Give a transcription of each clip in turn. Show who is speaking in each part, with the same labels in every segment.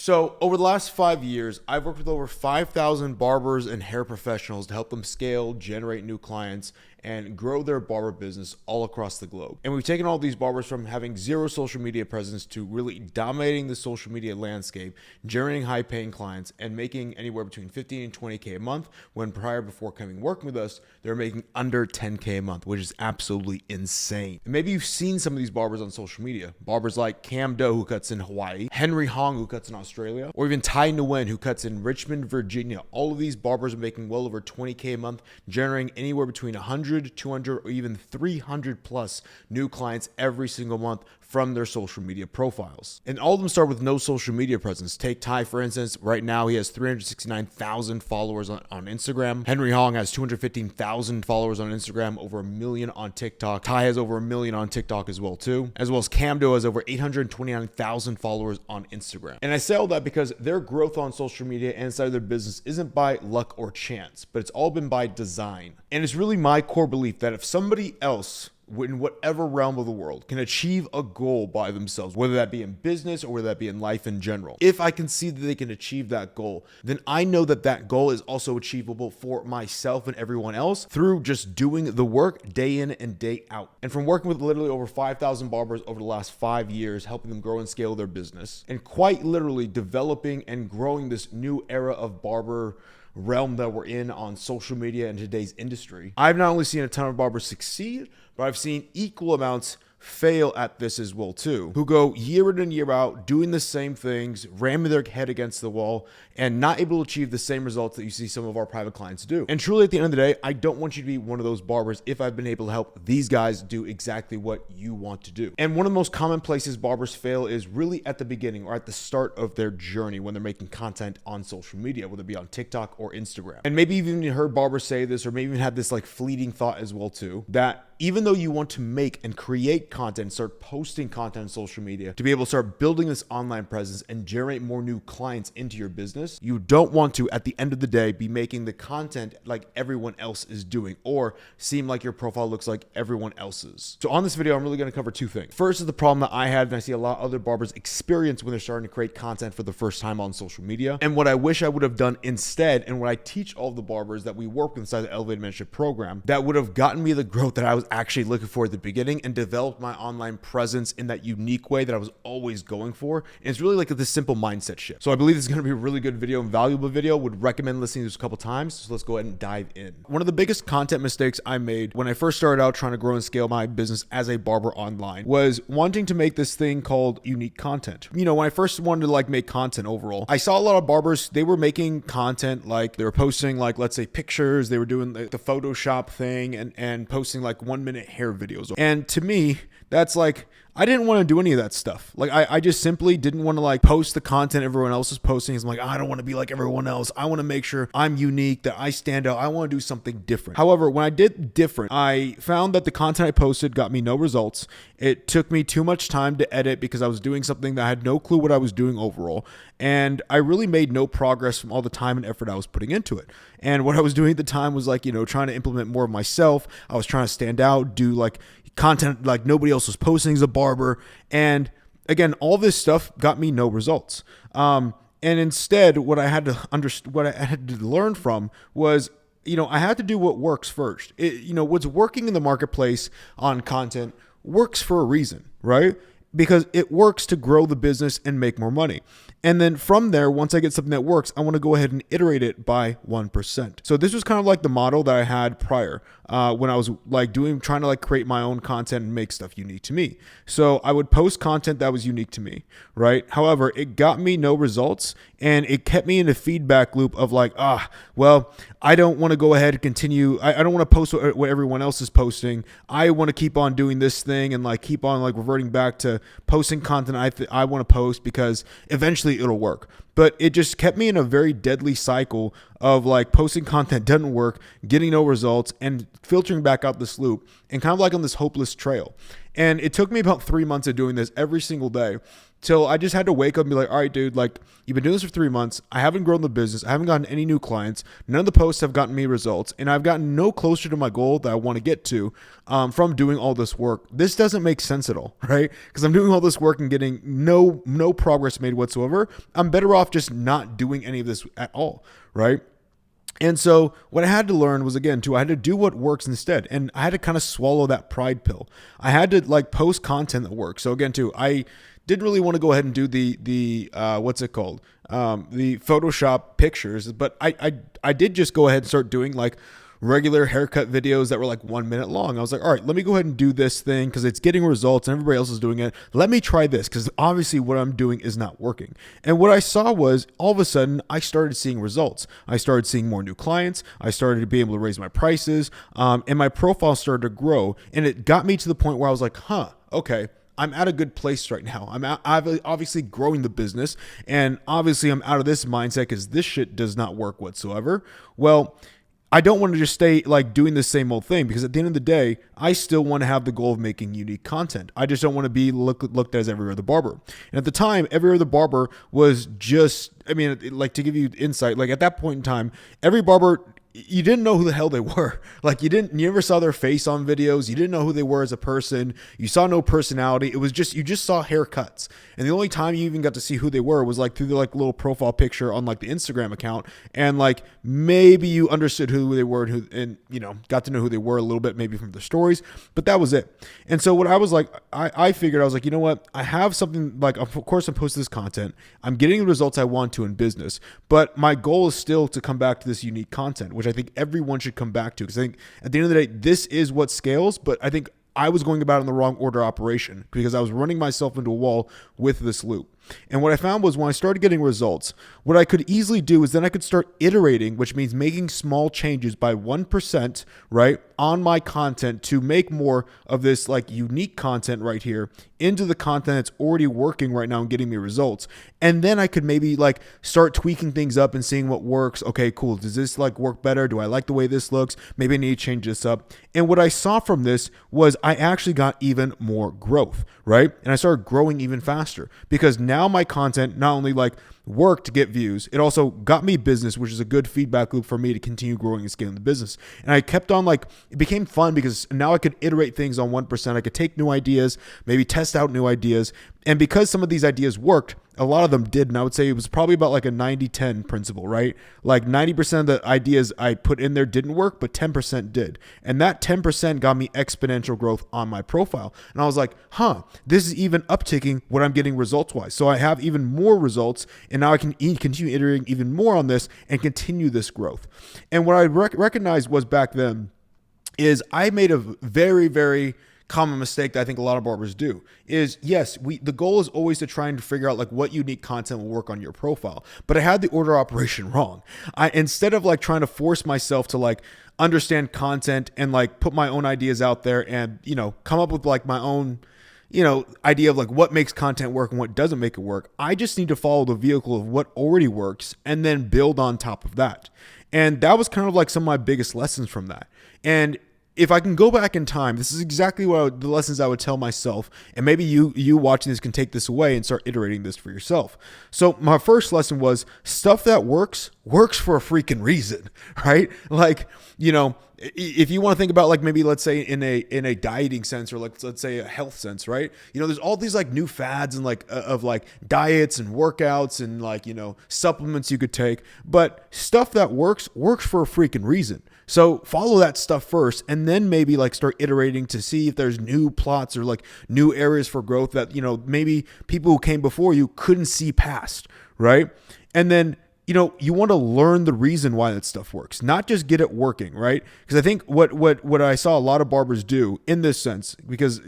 Speaker 1: So over the last 5 years, I've worked with over 5,000 barbers and hair professionals to help them scale, generate new clients, and grow their barber business all across the globe. And we've taken all these barbers from having zero social media presence to really dominating the social media landscape, generating high paying clients, and making anywhere between 15 and 20K a month, when before coming working with us, they're making under 10K a month, which is absolutely insane. And maybe you've seen some of these barbers on social media. Barbers like Cam Do, who cuts in Hawaii, Henry Hong, who cuts in Australia, or even Tai Nguyen, who cuts in Richmond, Virginia. All of these barbers are making well over 20K a month, generating anywhere between 100, 200, or even 300 plus new clients every single month from their social media profiles. And all of them start with no social media presence. Take Tai, for instance. Right now, he has 369,000 followers on Instagram. Henry Hong has 215,000 followers on Instagram, over 1 million on TikTok. Tai has over 1 million on TikTok as well, too. As well as Cam Do has over 829,000 followers on Instagram. And I say all that because their growth on social media and inside of their business isn't by luck or chance, but it's all been by design. And it's really my core belief that if somebody else in whatever realm of the world can achieve a goal by themselves, whether that be in business or whether that be in life in general, if I can see that they can achieve that goal, then I know that that goal is also achievable for myself and everyone else through just doing the work day in and day out. And from working with literally over 5,000 barbers over the last 5 years, helping them grow and scale their business, and quite literally developing and growing this new era of barber realm that we're in on social media and today's industry, I've not only seen a ton of barbers succeed, but I've seen equal amounts fail at this as well too, who go year in and year out doing the same things, ramming their head against the wall, and not able to achieve the same results that you see some of our private clients do. And truly, at the end of the day, I don't want you to be one of those barbers if I've been able to help these guys do exactly what you want to do. And one of the most common places barbers fail is really at the beginning or at the start of their journey when they're making content on social media, whether it be on TikTok or Instagram. And maybe you've even heard barbers say this, or maybe even had this like fleeting thought as well too, that even though you want to make and create content, start posting content on social media to be able to start building this online presence and generate more new clients into your business, you don't want to, at the end of the day, be making the content like everyone else is doing or seem like your profile looks like everyone else's. So on this video, I'm really going to cover two things. First is the problem that I had and I see a lot of other barbers experience when they're starting to create content for the first time on social media, and what I wish I would have done instead, and what I teach all of the barbers that we work with inside the Elevated Mentorship program that would have gotten me the growth that I was actually looking for at the beginning and developed my online presence in that unique way that I was always going for. And it's really like this simple mindset shift. So I believe this is going to be a really good video and valuable video. Would recommend listening to this a couple times. So let's go ahead and dive in. One of the biggest content mistakes I made when I first started out trying to grow and scale my business as a barber online was wanting to make this thing called unique content. You know, when I first wanted to like make content overall, I saw a lot of barbers, they were making content like they were posting like, let's say, pictures, they were doing the Photoshop thing and posting like 1 minute hair videos. And to me, that's like, I didn't want to do any of that stuff. Like I just simply didn't want to like post the content everyone else is posting. I'm like, I don't want to be like everyone else. I want to make sure I'm unique, that I stand out. I want to do something different. However, when I did different, I found that the content I posted got me no results. It took me too much time to edit because I was doing something that I had no clue what I was doing overall. And I really made no progress from all the time and effort I was putting into it. And what I was doing at the time was like, trying to implement more of myself. I was trying to stand out, do like content like nobody else was posting as a barber. And again, all this stuff got me no results. And instead, what I had to learn from was, I had to do what works first. What's working in the marketplace on content works for a reason, right? Because it works to grow the business and make more money. And then from there, once I get something that works, I want to go ahead and iterate it by 1%. So this was kind of like the model that I had prior when I was like trying to like create my own content and make stuff unique to me. So I would post content that was unique to me, right? However, it got me no results and it kept me in a feedback loop of like, well, I don't want to go ahead and continue. I don't want to post what everyone else is posting. I want to keep on doing this thing and like keep on like reverting back to posting content I want to post because eventually it'll work. But it just kept me in a very deadly cycle of like posting content doesn't work, getting no results, and filtering back out this loop and kind of like on this hopeless trail. And it took me about 3 months of doing this every single day till I just had to wake up and be like, all right, dude, like you've been doing this for 3 months. I haven't grown the business. I haven't gotten any new clients. None of the posts have gotten me results, and I've gotten no closer to my goal that I want to get to from doing all this work. This doesn't make sense at all, right? Because I'm doing all this work and getting no progress made whatsoever. I'm better off just not doing any of this at all, right? And so what I had to learn was, again, I had to do what works instead. And I had to kind of swallow that pride pill. I had to like post content that works. So again, I didn't really want to go ahead and do the what's it called? The Photoshop pictures, but I did just go ahead and start doing like regular haircut videos that were like 1 minute long. I was like, all right, let me go ahead and do this thing because it's getting results and everybody else is doing it. Let me try this because obviously what I'm doing is not working. And what I saw was all of a sudden I started seeing results. I started seeing more new clients. I started to be able to raise my prices, and my profile started to grow. And it got me to the point where I was like, okay, I'm at a good place right now. I'm obviously growing the business, and obviously I'm out of this mindset because this shit does not work whatsoever. Well, I don't want to just stay like doing the same old thing, because at the end of the day, I still want to have the goal of making unique content. I just don't want to be looked at as every other barber. And at the time, every other barber was just, like to give you insight, like at that point in time, every barber, you didn't know who the hell they were. Like you never saw their face on videos. You didn't know who they were as a person. You saw no personality. It was just, you just saw haircuts. And the only time you even got to see who they were was like through the like little profile picture on like the Instagram account. And like maybe you understood who they were and got to know who they were a little bit, maybe from the stories, but that was it. And so what I was like, I figured, I was like, you know what? I have something like, of course I'm posting this content. I'm getting the results I want to in business, but my goal is still to come back to this unique content, which I think everyone should come back to, because I think at the end of the day, this is what scales. But I think I was going about it in the wrong order of operation, because I was running myself into a wall with this loop. And what I found was when I started getting results, what I could easily do is then I could start iterating, which means making small changes by 1%, right, on my content to make more of this like unique content right here into the content that's already working right now and getting me results. And then I could maybe like start tweaking things up and seeing what works. Okay, cool. Does this like work better? Do I like the way this looks? Maybe I need to change this up. And what I saw from this was I actually got even more growth, right? And I started growing even faster, because now my content not only like worked to get views, it also got me business, which is a good feedback loop for me to continue growing and scaling the business. And I kept on like, it became fun because now I could iterate things on 1%. I could take new ideas, maybe test out new ideas. And because some of these ideas worked, a lot of them did. And I would say it was probably about like a 90-10 principle, right? Like 90% of the ideas I put in there didn't work, but 10% did. And that 10% got me exponential growth on my profile. And I was like, this is even upticking what I'm getting results wise. So I have even more results, and now I can continue iterating even more on this and continue this growth. And what I recognized was back then is I made a very, very common mistake that I think a lot of barbers do is, yes, the goal is always to try and figure out like what unique content will work on your profile. But I had the order of operation wrong. Instead of like trying to force myself to like understand content and like put my own ideas out there and, come up with like my own, idea of like what makes content work and what doesn't make it work, I just need to follow the vehicle of what already works and then build on top of that. And that was kind of like some of my biggest lessons from that. And if I can go back in time, this is exactly the lessons I would tell myself. And maybe you watching this can take this away and start iterating this for yourself. So my first lesson was stuff that works for a freaking reason, right? Like, if you want to think about like maybe let's say in a dieting sense, or like let's say a health sense, right? There's all these like new fads and like of like diets and workouts and like, supplements you could take, but stuff that works for a freaking reason. So follow that stuff first, and then maybe like start iterating to see if there's new plots or like new areas for growth that, maybe people who came before you couldn't see past, right? And then, you want to learn the reason why that stuff works, not just get it working, right? Because I think what I saw a lot of barbers do in this sense, because,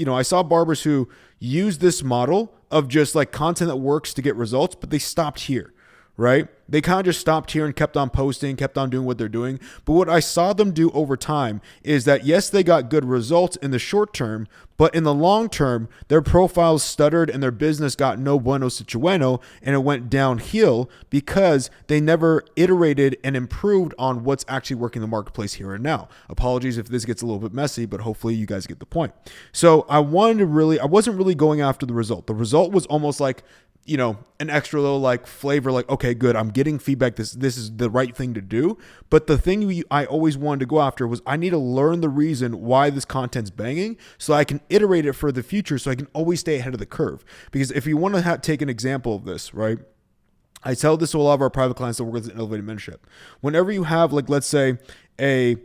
Speaker 1: I saw barbers who use this model of just like content that works to get results, but they stopped here, right? They kind of just stopped here and kept on posting, kept on doing what they're doing. But what I saw them do over time is that, yes, they got good results in the short term, but in the long term, their profiles stuttered and their business got no bueno situeno, and it went downhill because they never iterated and improved on what's actually working in the marketplace here and now. Apologies if this gets a little bit messy, but hopefully you guys get the point. So I wasn't really going after the result. The result was almost like, an extra little like flavor, like, okay, good, I'm getting feedback. This is the right thing to do. But the thing I always wanted to go after was I need to learn the reason why this content's banging so I can iterate it for the future so I can always stay ahead of the curve. Because if you want to take an example of this, right? I tell this to a lot of our private clients that work with an elevated mentorship. Whenever you have, like, let's say a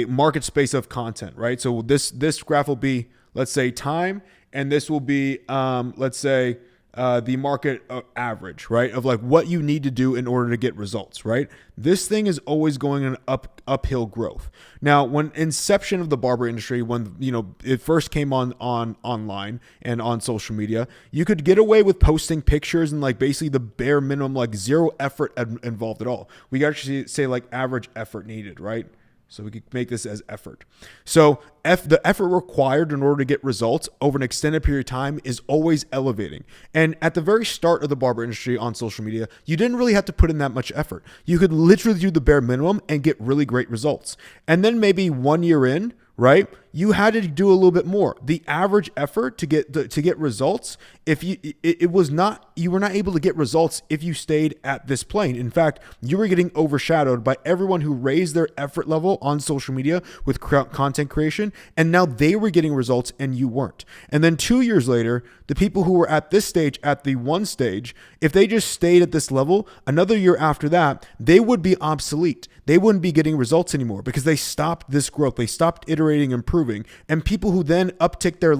Speaker 1: market space of content, right? So this graph will be, let's say, time, and this will be, let's say, the market average, right? Of like what you need to do in order to get results, right? This thing is always going in uphill growth. Now, when inception of the barber industry, when it first came on online and on social media, you could get away with posting pictures and like basically the bare minimum, like zero effort involved at all. We could actually say like average effort needed, right? So we could make this as effort. So the effort required in order to get results over an extended period of time is always elevating. And at the very start of the barber industry on social media, you didn't really have to put in that much effort. You could literally do the bare minimum and get really great results. And then maybe 1 year in, right, you had to do a little bit more. The average effort to get results, you were not able to get results if you stayed at this plane. In fact, you were getting overshadowed by everyone who raised their effort level on social media with content creation, and now they were getting results and you weren't. And then 2 years later, the people who were at this stage, at the one stage, if they just stayed at this level, another year after that, they would be obsolete. They wouldn't be getting results anymore because they stopped this growth. They stopped iterating, improving. And people who then uptick their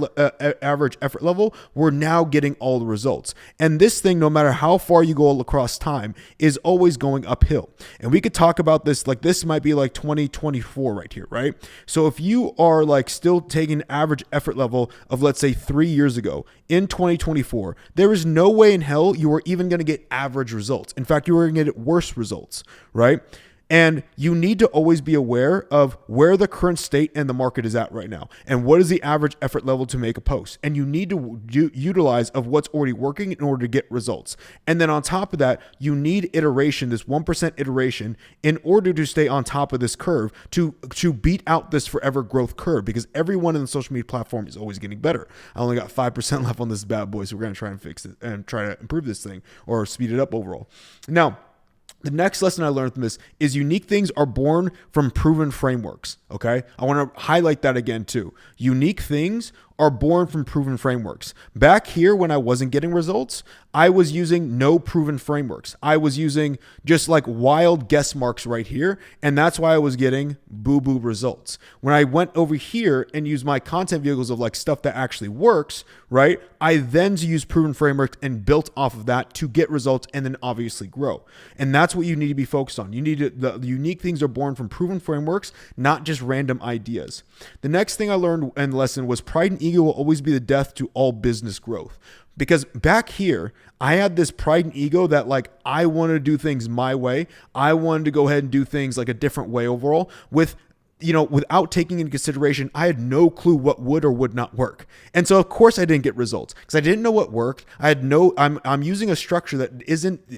Speaker 1: average effort level were now getting all the results. And this thing, no matter how far you go across time, is always going uphill. And we could talk about this, like this might be like 2024 right here, right? So if you are like still taking average effort level of, let's say, 3 years ago in 2024, there is no way in hell you are even going to get average results. In fact, you are going to get worse results, right? And you need to always be aware of where the current state and the market is at right now. And what is the average effort level to make a post? And you need to utilize of what's already working in order to get results. And then on top of that, you need iteration, this 1% iteration, in order to stay on top of this curve, to beat out this forever growth curve, because everyone in the social media platform is always getting better. I only got 5% left on this bad boy, so we're going to try and fix it and try to improve this thing or speed it up overall. Now, the next lesson I learned from this is unique things are born from proven frameworks. Okay. I want to highlight that again too. Unique things are born from proven frameworks. Back here, when I wasn't getting results, I was using no proven frameworks. I was using just like wild guess marks right here. And that's why I was getting boo-boo results. When I went over here and used my content vehicles of like stuff that actually works, right? I then used proven frameworks and built off of that to get results and then obviously grow. And that's what you need to be focused on. You need to, the unique things are born from proven frameworks, not just random ideas. The next thing I learned in the lesson was pride and ego will always be the death to all business growth. Because back here, I had this pride and ego that like I wanted to do things my way. I wanted to go ahead and do things like a different way overall without taking into consideration, I had no clue what would or would not work. And so of course I didn't get results because I didn't know what worked. I'm using a structure that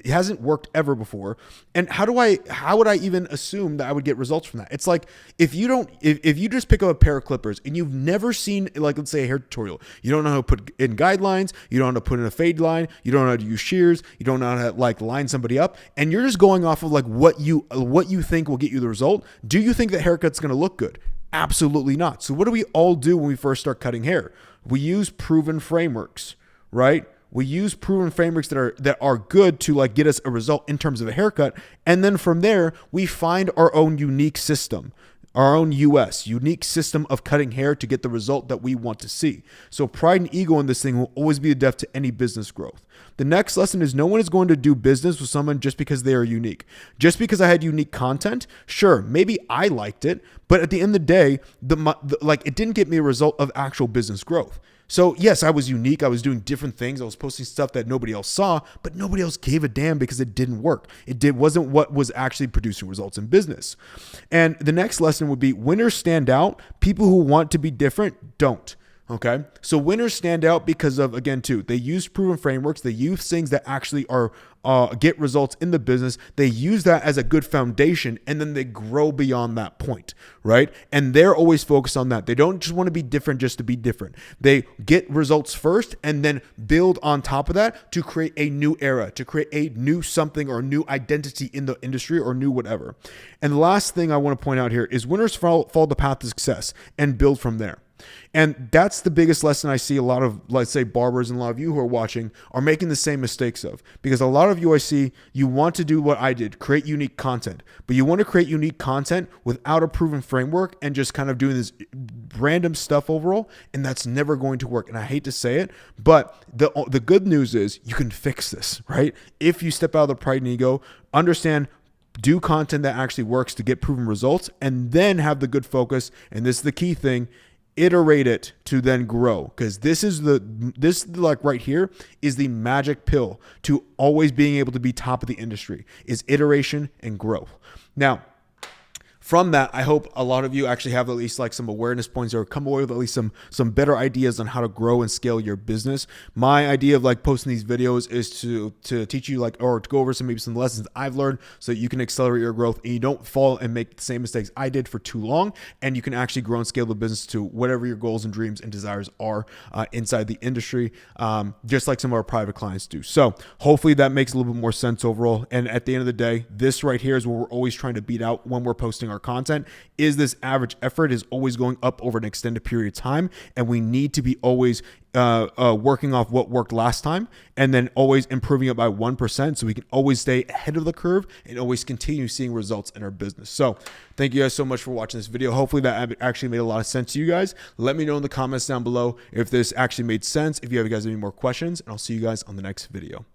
Speaker 1: hasn't worked ever before. And how would I even assume that I would get results from that? It's like, if you just pick up a pair of clippers and you've never seen, like, let's say a hair tutorial, you don't know how to put in guidelines, you don't know how to put in a fade line, you don't know how to use shears, you don't know how to like line somebody up, and you're just going off of like what you think will get you the result. Do you think that haircut's going to look good? Absolutely not. So what do we all do when we first start cutting hair? We use proven frameworks, right? We use proven frameworks that are good to like get us a result in terms of a haircut. And then from there, we find our own unique system, our own unique system of cutting hair to get the result that we want to see. So pride and ego in this thing will always be the death to any business growth. The next lesson is no one is going to do business with someone just because they are unique. Just because I had unique content, sure, maybe I liked it, but at the end of the day, it didn't get me a result of actual business growth. So yes, I was unique. I was doing different things. I was posting stuff that nobody else saw, but nobody else gave a damn because it didn't work. Wasn't what was actually producing results in business. And the next lesson would be winners stand out. People who want to be different don't. Okay. So winners stand out because of, again, too, they use proven frameworks. They use things that actually are, get results in the business. They use that as a good foundation, and then they grow beyond that point, right? And they're always focused on that. They don't just want to be different just to be different. They get results first and then build on top of that to create a new era, to create a new something or a new identity in the industry or new whatever. And the last thing I want to point out here is winners follow the path to success and build from there. And that's the biggest lesson I see a lot of, let's say, barbers and a lot of you who are watching are making the same mistakes of. Because a lot of you I see, you want to do what I did, create unique content. But you want to create unique content without a proven framework and just kind of doing this random stuff overall. And that's never going to work. And I hate to say it, but the good news is you can fix this, right? If you step out of the pride and ego, understand, do content that actually works to get proven results, and then have the good focus. And this is the key thing. Iterate it to then grow, because this like right here is the magic pill to always being able to be top of the industry is iteration and growth. Now, from that, I hope a lot of you actually have at least like some awareness points or come away with at least some better ideas on how to grow and scale your business. My idea of like posting these videos is to teach you or to go over maybe some lessons I've learned so that you can accelerate your growth and you don't fall and make the same mistakes I did for too long, and you can actually grow and scale the business to whatever your goals and dreams and desires are inside the industry, just like some of our private clients do. So hopefully that makes a little bit more sense overall. And at the end of the day, this right here is what we're always trying to beat out when we're posting our content. Is this average effort is always going up over an extended period of time, and we need to be always working off what worked last time and then always improving it by 1% so we can always stay ahead of the curve and always continue seeing results in our business. So thank you guys so much for watching this video. Hopefully that actually made a lot of sense to you guys. Let me know in the comments down below if this actually made sense, if you guys have any more questions, and I'll see you guys on the next video.